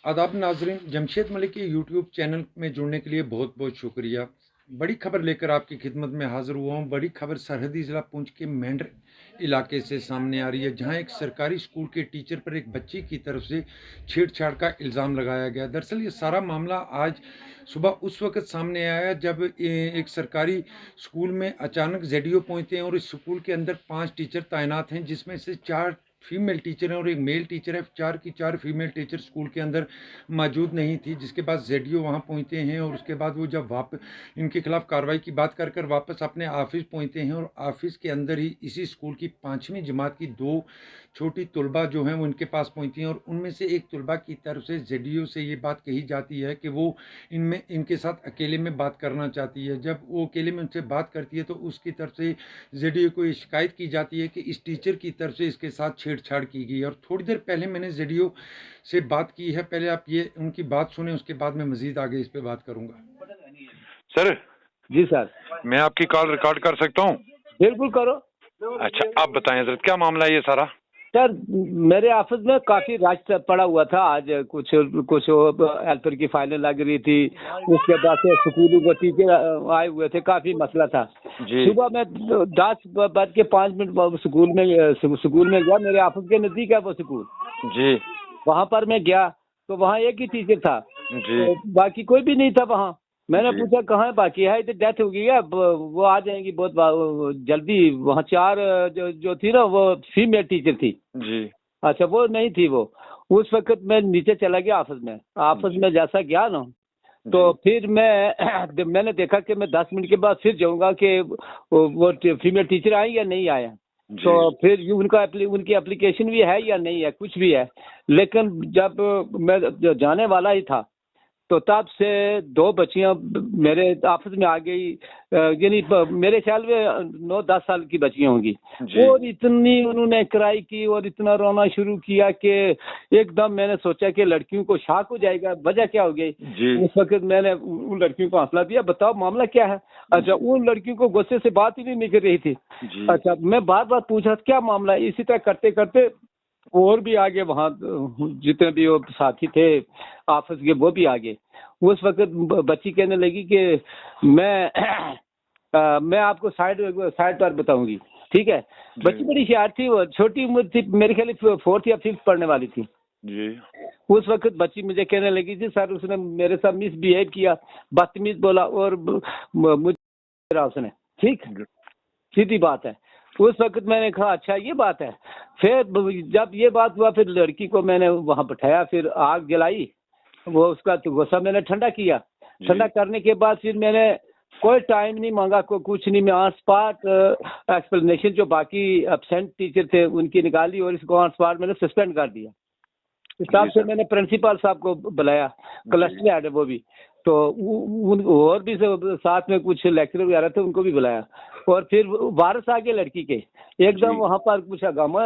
आदाब नाजरीन, जमशेद मलिक के यूट्यूब चैनल में जुड़ने के लिए बहुत बहुत शुक्रिया। बड़ी खबर लेकर आपकी खिदमत में हाजिर हुआ हूँ। बड़ी खबर सरहदी ज़िला पुंछ के मेंढर इलाके से सामने आ रही है, जहां एक सरकारी स्कूल के टीचर पर एक बच्ची की तरफ से छेड़छाड़ का इल्ज़ाम लगाया गया। दरअसल ये सारा मामला आज सुबह उस वक्त सामने आया जब एक सरकारी स्कूल में अचानक जेडीओ पहुंचते हैं और इस स्कूल के अंदर 5 टीचर तैनात हैं, जिसमें से 4 फीमेल टीचर हैं और एक मेल टीचर है। 4 की 4 फीमेल टीचर स्कूल के अंदर मौजूद नहीं थी, जिसके बाद जेडीओ वहां पहुंचते हैं और उसके बाद वो जब वापस इनके खिलाफ कार्रवाई की बात कर कर वापस अपने ऑफिस पहुंचते हैं और ऑफिस के अंदर ही इसी स्कूल की 5वीं जमात की 2 छोटी तुलबा जो हैं वो इनके पास पहुंचती हैं और उनमें से एक तुलबा की तरफ से जेडीओ से ये बात कही जाती है कि वो इनके साथ अकेले में बात करना चाहती है। जब वो अकेले में उनसे बात करती है तो उसकी तरफ से जेडीओ को ये शिकायत की जाती है कि इस टीचर की तरफ से इसके साथ छेड़छाड़ की गई। और थोड़ी देर पहले मैंने जेडीओ से बात की है, पहले आप ये उनकी बात सुने, उसके बाद मैं मजीद आगे इस पे बात करूंगा। सर, जी सर। मैं आपकी कॉल रिकॉर्ड कर सकता हूँ? बिल्कुल करो। अच्छा, आप बताएं हजरत, क्या मामला है ये सारा? सर, मेरे ऑफिस में काफी रश पड़ा हुआ था। आज कुछ कुछ हेल्पर की फाइलें लग रही थी। उसके बाद से स्कूलों को टीचर आए हुए थे, काफी मसला था जी। सुबह मैं 10 बज के 5 मिनट स्कूल में गया। मेरे ऑफिस के नजदीक है वो स्कूल। जी वहां पर मैं गया तो वहाँ एक ही टीचर था, जी तो बाकी कोई भी नहीं था वहाँ। मैंने जी। पूछा कहाँ है बाकी है, तो डेथ हो गई है, वो आ जाएंगी बहुत जल्दी। वहाँ 4 जो थी ना वो फीमेल टीचर थी। जी अच्छा, वो नहीं थी वो। उस वक्त मैं नीचे चला गया ऑफिस में जैसा गया ना, तो फिर मैंने देखा कि मैं 10 मिनट के बाद फिर जाऊंगा कि वो फीमेल टीचर आई या नहीं आया। तो फिर उनकी एप्लीकेशन भी है या नहीं है, कुछ भी है। लेकिन जब मैं जाने वाला ही था तो तब से 2 बच्चियां मेरे ऑफिस में आ गई। यानी मेरे ख्याल में 9-10 साल की बच्चियां होंगी। और इतनी उन्होंने क्राई की और इतना रोना शुरू किया कि एकदम मैंने सोचा कि लड़कियों को शॉक हो जाएगा, वजह क्या हो गई। उस वक्त मैंने उन लड़कियों को हौसला दिया, बताओ मामला क्या है। अच्छा, उन लड़कियों को गुस्से से बात ही नहीं निकल रही थी। अच्छा, मैं बार बार पूछा क्या मामला है। इसी तरह करते करते और भी आगे वहाँ जितने भी वो साथी थे ऑफिस के वो भी आगे। उस वक्त बच्ची कहने लगी कि मैं आपको साइड पर बताऊंगी, ठीक है। बच्ची बड़ी होशियार थी, वो छोटी उम्र थी, मेरे ख्याल 4th या 5th पढ़ने वाली थी जी। उस वक्त। बच्ची मुझे कहने लगी थी सर उसने मेरे साथ मिसबिहेव किया, बदतमीज बोला और मुझे उसने, ठीक, सीधी बात है। उस वक्त मैंने कहा अच्छा ये बात है। फिर जब ये बात हुआ फिर लड़की को मैंने वहां बैठाया, फिर आग जलाई, वो उसका गुस्सा मैंने ठंडा किया। ठंडा करने के बाद फिर मैंने कोई टाइम नहीं मांगा, कुछ नहीं, मैं ऑन स्पॉट एक्सप्लेनेशन जो बाकी एब्सेंट टीचर थे उनकी निकाली और इसको ऑन स्पॉट मैंने सस्पेंड कर दिया। इस हिसाब से मैंने प्रिंसिपल साहब को बुलाया, क्लस्टर हेड है वो भी, तो और भी साथ में कुछ लेक्चर वगैरह थे उनको भी बुलाया। और फिर वारस आ गए लड़की के, एकदम वहां पर कुछ हंगामा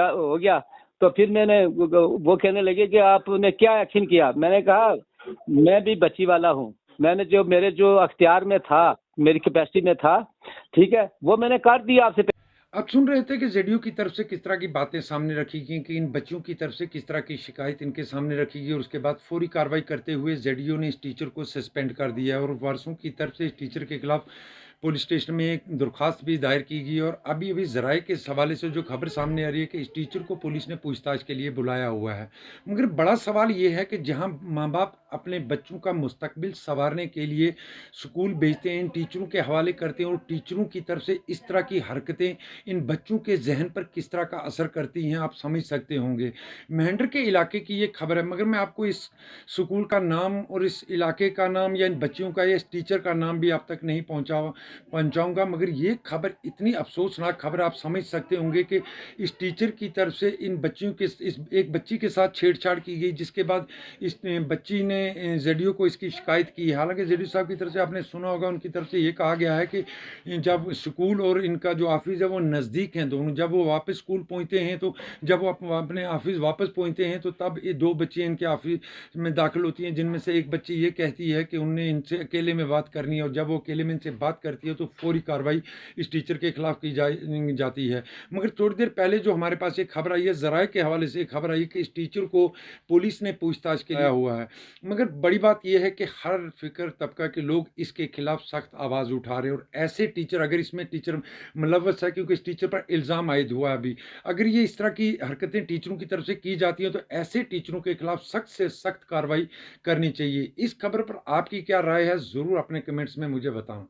हो गया। तो फिर मैंने वो कहने लगे कि आपने क्या एक्शन किया। मैंने कहा मैं भी बच्ची वाला हूँ, मैंने मेरे जो अख्तियार में था, मेरी कैपेसिटी में था, ठीक है, वो मैंने कर दिया आपसे। आप सुन रहे थे कि जेडीयू की तरफ से किस तरह की बातें सामने रखी गई कि इन बच्चियों की तरफ से किस तरह की शिकायत इनके सामने रखी गई और उसके बाद फौरी कार्रवाई करते हुए जेडीयू ने इस टीचर को सस्पेंड कर दिया और वारसों की तरफ से इस टीचर के खिलाफ पुलिस स्टेशन में एक दरख्वास्त भी दायर की गई। और अभी अभी ज़राए के हवाले से जो खबर सामने आ रही है कि इस टीचर को पुलिस ने पूछताछ के लिए बुलाया हुआ है। मगर बड़ा सवाल ये है कि जहां माँ बाप अपने बच्चों का मुस्तकबिल संवारने के लिए स्कूल भेजते हैं, इन टीचरों के हवाले करते हैं और टीचरों की तरफ से इस तरह की हरकतें इन बच्चों के जहन पर किस तरह का असर करती हैं, आप समझ सकते होंगे। मेंढर के इलाके की ये खबर है, मगर मैं आपको इस स्कूल का नाम और इस इलाके का नाम या इन बच्चियों का या इस टीचर का नाम भी आप तक नहीं पहुंचाऊंगा। मगर ये खबर इतनी अफसोसनाक खबर, आप समझ सकते होंगे कि इस टीचर की तरफ से इन बच्चियों के इस एक बच्ची के साथ छेड़छाड़ की गई, जिसके बाद इस बच्ची ने जेडीओ को इसकी शिकायत की। हालांकि जेडीओ साहब की तरफ से आपने सुना होगा, उनकी तरफ से ये कहा गया है कि जब स्कूल और इनका जो ऑफिस है वो नज़दीक हैं दोनों, जब वो वापस स्कूल पहुंचते हैं तो जब वो अपने ऑफिस वापस पहुंचते हैं तो तब ये 2 बच्चियाँ इनके ऑफिस में दाखिल होती हैं, जिनमें से एक बच्ची ये कहती है कि उनने इनसे अकेले में बात करनी है। और जब वो अकेले में इनसे बात करती करती है तो फौरी कार्रवाई इस टीचर के खिलाफ की जाती है। मगर थोड़ी देर पहले जो हमारे पास एक खबर आई है, ज़राए के हवाले से एक खबर आई है कि इस टीचर को पुलिस ने पूछताछ के लिए हुआ है। मगर बड़ी बात यह है कि हर फिक्र तबका के लोग इसके खिलाफ सख्त आवाज़ उठा रहे हैं, और ऐसे टीचर, अगर इसमें टीचर मुलव्वस है, क्योंकि इस टीचर पर इल्ज़ाम आयद हुआ है अभी, अगर ये इस तरह की हरकतें टीचरों की तरफ से की जाती हैं तो ऐसे टीचरों के खिलाफ सख्त से सख्त कार्रवाई करनी चाहिए। इस खबर पर आपकी क्या राय है, ज़रूर अपने कमेंट्स में मुझे बताएं।